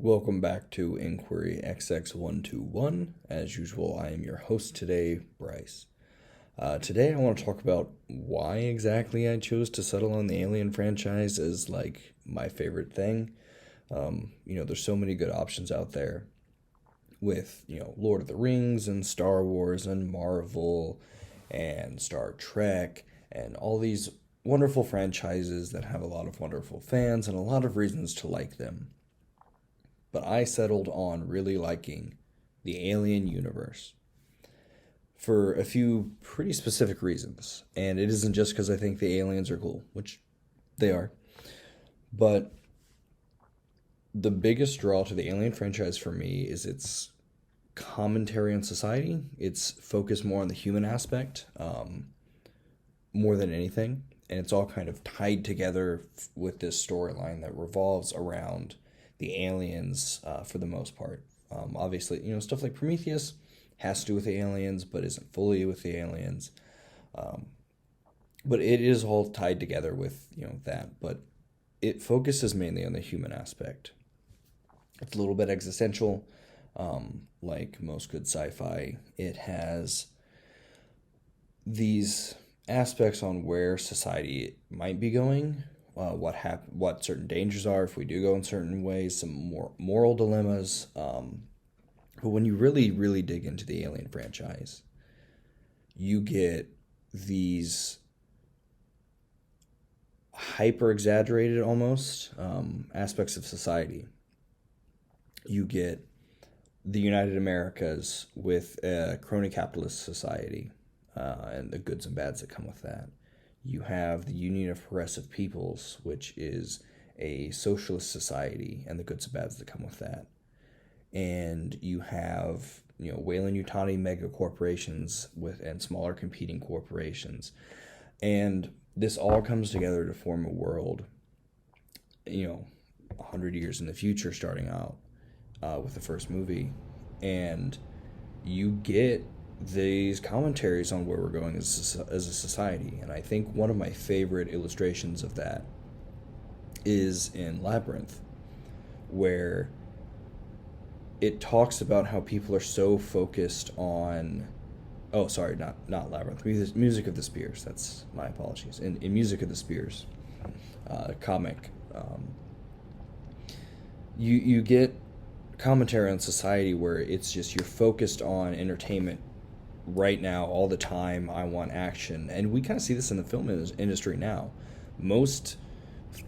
Welcome back to Inquiry XX121. As usual, I am your host today, Bryce. Today, I want to talk about why exactly I chose to settle on the Alien franchise as like my favorite thing. There's so many good options out there with, Lord of the Rings and Star Wars and Marvel and Star Trek and all these wonderful franchises that have a lot of wonderful fans and a lot of reasons to like them. But I settled on really liking the Alien universe for a few pretty specific reasons. And it isn't just because I think the aliens are cool, which they are, but the biggest draw to the Alien franchise for me is its commentary on society. It's focused more on the human aspect, more than anything. And it's all kind of tied together with this storyline that revolves around the aliens for the most part. Obviously, stuff like Prometheus has to do with the aliens, but isn't fully with the aliens. But it is all tied together with that. But it focuses mainly on the human aspect. It's a little bit existential, like most good sci-fi. It has these aspects on where society might be going, what certain dangers are if we do go in certain ways, some more moral dilemmas. But when you really, really dig into the Alien franchise, you get these hyper exaggerated almost aspects of society. You get the United Americas with a crony capitalist society and the goods and bads that come with that. You have the Union of Progressive Peoples, which is a socialist society, and the goods and bads that come with that. And you have, Weyland-Yutani mega corporations and smaller competing corporations. And this all comes together to form a world, 100 years in the future, starting out with the first movie. And you get these commentaries on where we're going as a society. And I think one of my favorite illustrations of that is in Labyrinth, where it talks about how people are so focused on not Labyrinth, Music of the Spears. That's my apologies. In Music of the Spears comic, you get commentary on society where it's just you're focused on entertainment right now, all the time. I want action. And we kind of see this in the film industry now. Most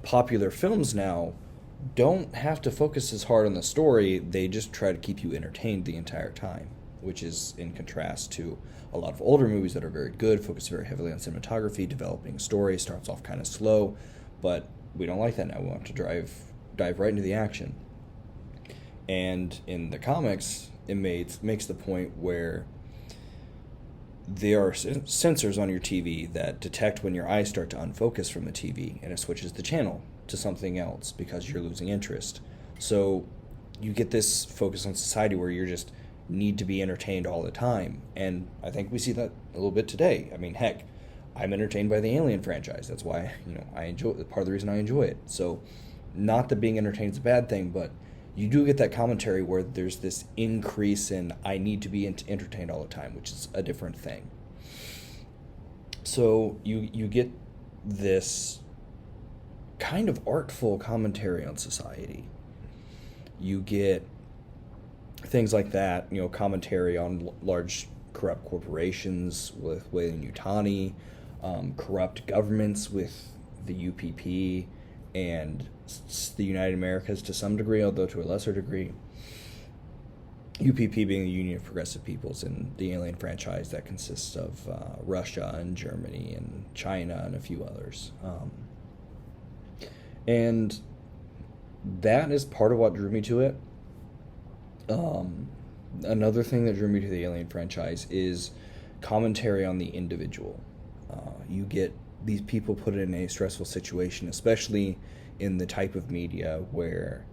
popular films now don't have to focus as hard on the story. They just try to keep you entertained the entire time, which is in contrast to a lot of older movies that are very good, focus very heavily on cinematography, developing a story, starts off kind of slow, but we don't like that now. We want to dive right into the action. And in the comics, it makes the point where there are sensors on your TV that detect when your eyes start to unfocus from the TV, and it switches the channel to something else because you're losing interest. So you get this focus on society where you just need to be entertained all the time. And I think we see that a little bit today. I mean, heck, I'm entertained by the Alien franchise. That's why, I enjoy it. Part of the reason I enjoy it. So not that being entertained is a bad thing, but you do get that commentary where there's this increase in I need to be entertained all the time, which is a different thing. So you get this kind of artful commentary on society. You get things like that, commentary on large corrupt corporations with Weyland-Yutani, corrupt governments with the UPP, and the United Americas to some degree, although to a lesser degree. UPP being the Union of Progressive Peoples, and the Alien franchise that consists of Russia and Germany and China and a few others. And that is part of what drew me to it. Another thing that drew me to the Alien franchise is commentary on the individual. You get these people put in a stressful situation, especially in the type of media where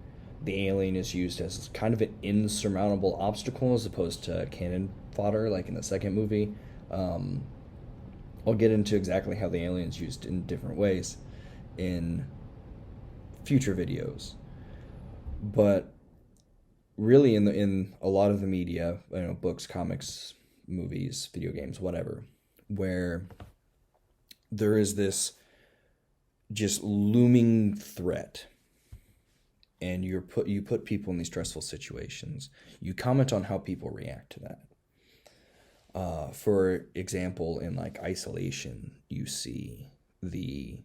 the alien is used as kind of an insurmountable obstacle as opposed to cannon fodder, like in the second movie. I'll get into exactly how the alien's used in different ways in future videos. But really in a lot of the media, books, comics, movies, video games, whatever, where there is this just looming threat, and you put people in these stressful situations. You comment on how people react to that. For example, in like isolation, you see the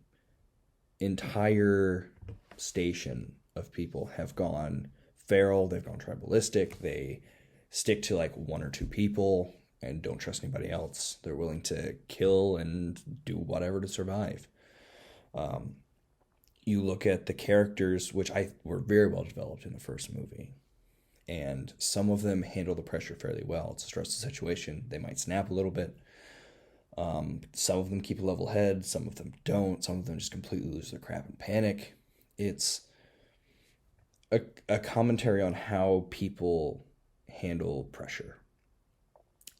entire station of people have gone feral, they've gone tribalistic, they stick to like one or two people and don't trust anybody else. They're willing to kill and do whatever to survive. You look at the characters, which I were very well developed in the first movie, and some of them handle the pressure fairly well. It's a stressful situation. They might snap a little bit. Some of them keep a level head. Some of them don't. Some of them just completely lose their crap and panic. It's a commentary on how people handle pressure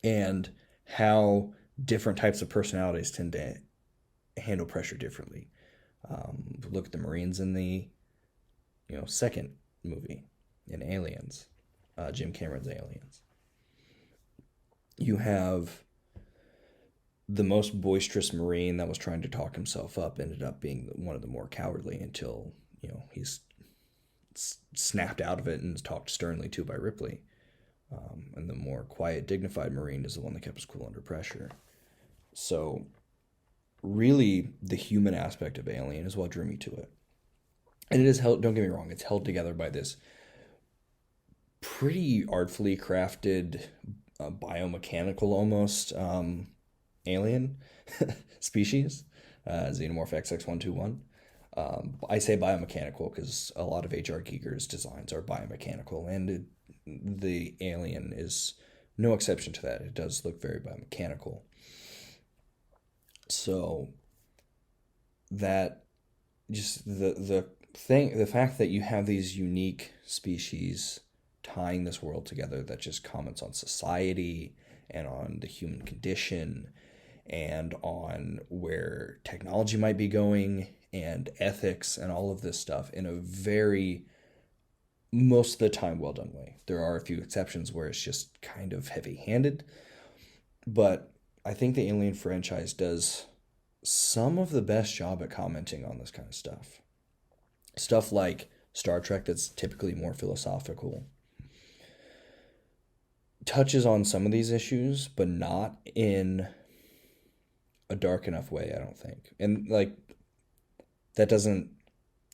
and how different types of personalities tend to handle pressure differently. Look at the Marines in the second movie in Aliens, Jim Cameron's Aliens. You have the most boisterous Marine that was trying to talk himself up ended up being one of the more cowardly until he's snapped out of it and is talked sternly to by Ripley. And the more quiet, dignified Marine is the one that kept his cool under pressure. So really, the human aspect of Alien is what drew me to it. And it is held, don't get me wrong, it's held together by this pretty artfully crafted, biomechanical almost alien species, Xenomorph XX121. I say biomechanical because a lot of H.R. Giger's designs are biomechanical, and the alien is no exception to that. It does look very biomechanical. So that just the fact that you have these unique species tying this world together that just comments on society and on the human condition and on where technology might be going and ethics and all of this stuff in a very, most of the time, well done way. There are a few exceptions where it's just kind of heavy-handed, but I think the Alien franchise does some of the best job at commenting on this kind of stuff. Stuff like Star Trek, that's typically more philosophical, touches on some of these issues, but not in a dark enough way, I don't think. And like, that doesn't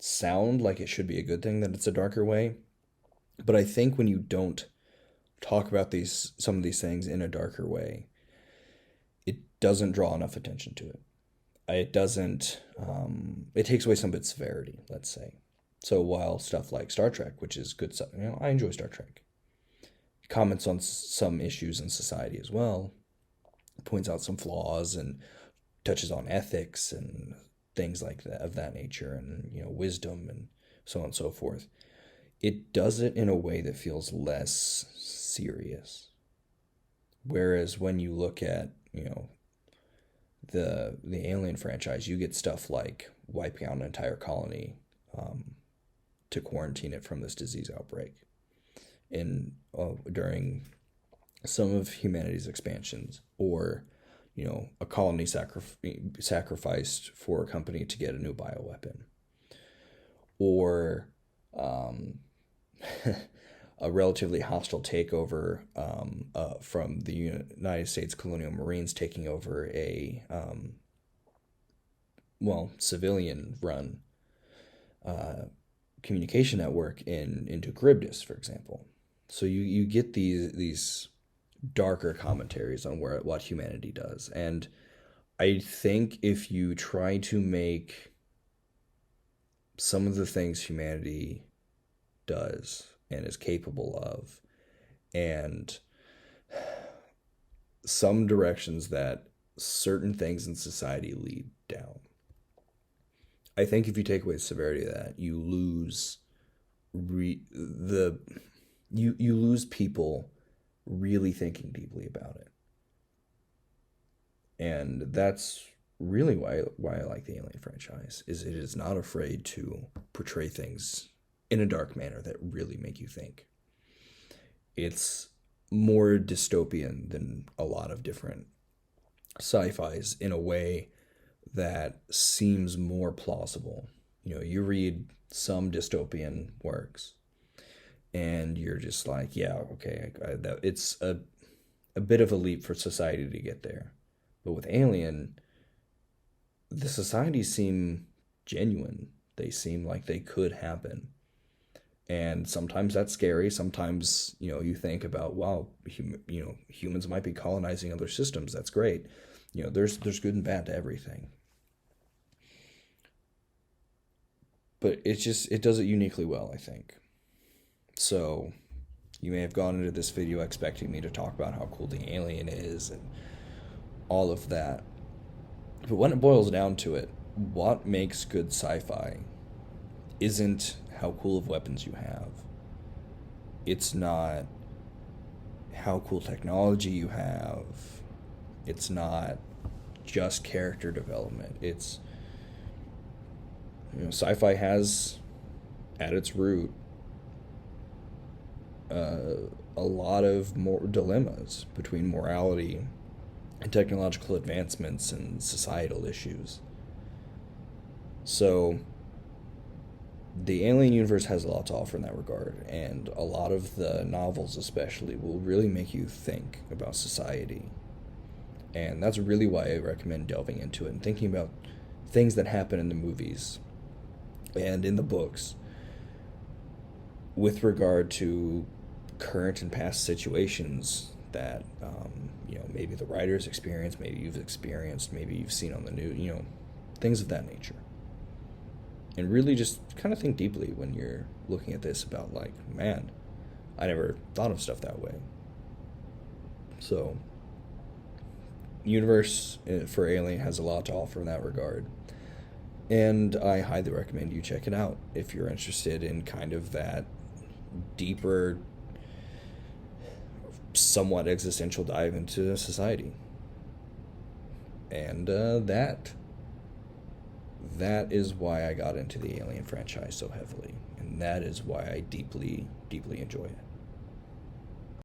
sound like it should be a good thing that it's a darker way, but I think when you don't talk about some of these things in a darker way, it doesn't draw enough attention to it. It doesn't, it takes away some of its severity, let's say. So while stuff like Star Trek, which is good stuff, I enjoy Star Trek, comments on some issues in society as well, points out some flaws and touches on ethics and things like that of that nature, and wisdom and so on and so forth. It does it in a way that feels less serious. Whereas when you look at the Alien franchise, you get stuff like wiping out an entire colony to quarantine it from this disease outbreak, during some of humanity's expansions, or a colony sacrificed for a company to get a new bioweapon, or a relatively hostile takeover from the United States colonial Marines taking over a civilian-run communication network into Charybdis, for example. So you get these darker commentaries on what humanity does, and I think if you try to make some of the things humanity does and is capable of, and some directions that certain things in society lead down, I think if you take away the severity of that, you lose you lose people really thinking deeply about it. And that's really why I like the Alien franchise, is it is not afraid to portray things in a dark manner that really make you think. It's more dystopian than a lot of different sci-fis in a way that seems more plausible. You know, you read some dystopian works and you're just like, yeah, okay, it's a bit of a leap for society to get there. But with Alien, the societies seem genuine. They seem like they could happen. And sometimes that's scary. Sometimes, you know, you think about, wow, humans might be colonizing other systems. That's great. You know, there's good and bad to everything. But it does it uniquely well, I think. So you may have gone into this video expecting me to talk about how cool the alien is and all of that. But when it boils down to it, what makes good sci-fi isn't how cool of weapons you have. It's not how cool technology you have. It's not just character development. It's, you know, sci-fi has at its root a lot of more dilemmas between morality and technological advancements and societal issues. So the Alien universe has a lot to offer in that regard, and a lot of the novels especially will really make you think about society. And that's really why I recommend delving into it and thinking about things that happen in the movies and in the books with regard to current and past situations that maybe the writers experience, maybe you've experienced, maybe you've seen on the news, things of that nature. And really just kind of think deeply when you're looking at this about, like, man, I never thought of stuff that way. So universe for Alien has a lot to offer in that regard, and I highly recommend you check it out if you're interested in kind of that deeper, somewhat existential dive into society. And that is why I got into the Alien franchise so heavily, and that is why I deeply, deeply enjoy it.